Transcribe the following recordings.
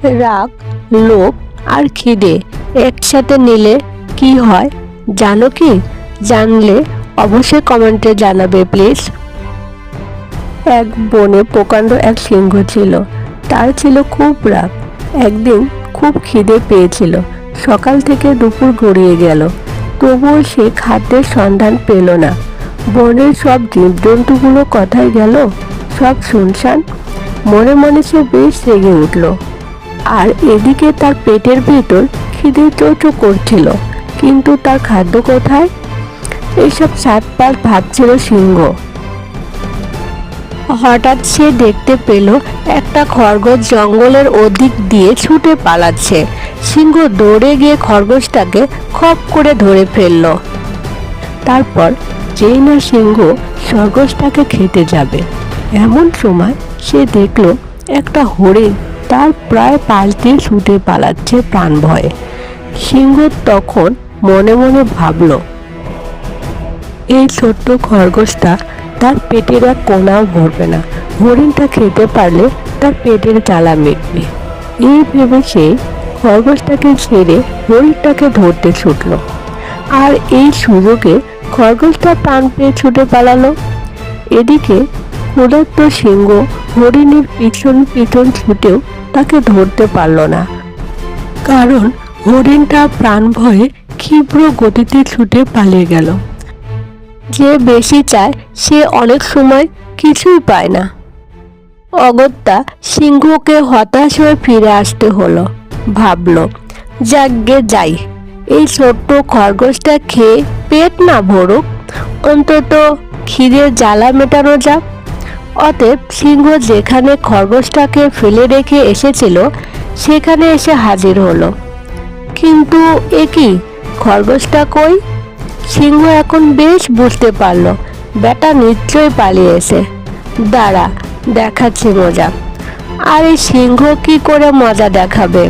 রাগ, লোভ আর খিদে একসাথে নিলে কি হয় জানো কি? জানলে অবশ্যই কমেন্টে জানাবে প্লিজ। এক বনে প্রকাণ্ড এক সিংহ ছিল। তার ছিল খুব রাগ। একদিন খুব খিদে পেয়েছিল। সকাল থেকে দুপুর গড়িয়ে গেল, তবুও সে খাদ্যের সন্ধান পেল না। বনের সব জীবজন্তুগুলো কোথায় গেল? সব শুনশান। মনে মনে সে বেশ রেগে উঠল। আর এদিকে তার পেটের ভেতর খিদে চোচো করছিল, কিন্তু তার খাদ্য কোথায়? এইসব সাতপাল ভাবছিল সিংহ। হঠাৎ সে দেখতে পেল একটা খরগোশ জঙ্গলের ওদিক দিয়ে ছুটে পালাচ্ছে। সিংহ দৌড়ে গিয়ে খরগোশটাকে খপ করে ধরে ফেলল। তারপর যেই না সিংহ খরগোশটাকে খেতে যাবে, এমন সময় সে দেখল একটা হরিণ তার প্রায় পাশ দিয়ে ছুটে পালাচ্ছে প্রাণ ভয়ে। সিংহ তখন মনে মনে ভাবল, এই ছোট্ট খরগোশটা তার পেটের এক কোনাও ভরবে না, হরিণটা খেতে পারলে তার পেটের জ্বালা মিটবে। এই ভেবে সে খরগোশটাকে ছেড়ে হরিণটাকে ধরতে ছুটল। আর এই সুযোগে খরগোশটা প্রাণ পেয়ে ছুটে পালালো। এদিকে ক্ষুধার্ত সিংহ হরিণের পিছন পিছন ছুটেও তাকে ধরতে পারল না, কারণ হরিণটা প্রাণ ভয়ে ক্ষিপ্র গতিতে ছুটে পালিয়ে গেল। যে বেশি চায় সে অনেক সময় কিছুই পায় না। অগত্যা সিংহকে হতাশ হয়ে ফিরে আসতে হলো। ভাবল, যাগ্গে যাই, এই ছোট্ট খরগোশটা খেয়ে পেট না ভরুক, অন্তত খিদের জ্বালা মেটানো যাক। অতএব সিংহ যেখানে খরগোশটাকে ফেলে রেখে এসেছিল সেখানে এসে হাজির হলো। কিন্তু এ কি, খরগোশটা কই? সিংহ এখন বেশ বুঝতে পারল বেটা নিশ্চয়ই পালিয়েছে। দাঁড়া, দেখাচ্ছে মজা। আর এই সিংহ কি করে মজা দেখাবে?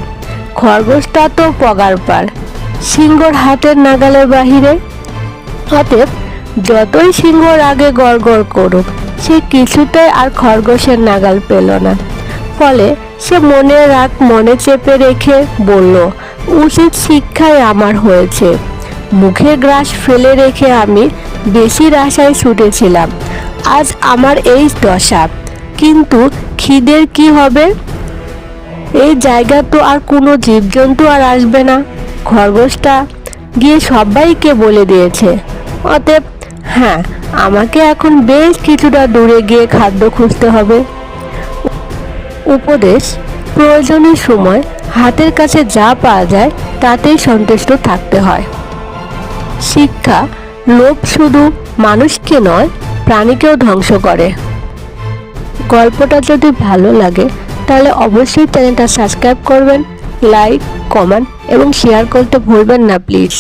খরগোশটা তো পগার পার, সিংহর হাতের নাগালের বাহিরে। অতএব যতই সিংহ রাগে গড়গড় করুক, সে কিছুতেই আর খরগোশের নাগাল পেল না। ফলে সে মনের রাগ মনে চেপে রেখে বলল, উচিত শিক্ষাই আমার হয়েছে। মুখে গ্রাস ফেলে রেখে আমি বেশির আশায় ছুটেছিলাম, আজ আমার এই দশা। কিন্তু খিদের কি হবে? এই জায়গা তো আর কোনো জীবজন্তু আর আসবে না। খরগোশটা গিয়ে সবাইকে বলে দিয়েছে। অতএব হ্যাঁ, আমাকে এখন বেশ কিছুটা দূরে গিয়ে খাদ্য খুঁজতে হবে। উপদেশ: প্রয়োজনের সময় হাতের কাছে যা পাওয়া যায় তাতেই সন্তুষ্ট থাকতে হয়। শিক্ষা: লোভ শুধু মানুষকে নয়, প্রাণীকেও ধ্বংস করে। গল্পটা যদি ভালো লাগে তাহলে অবশ্যই চ্যানেলটা সাবস্ক্রাইব করবেন, লাইক, কমেন্ট এবং শেয়ার করতে ভুলবেন না প্লিজ।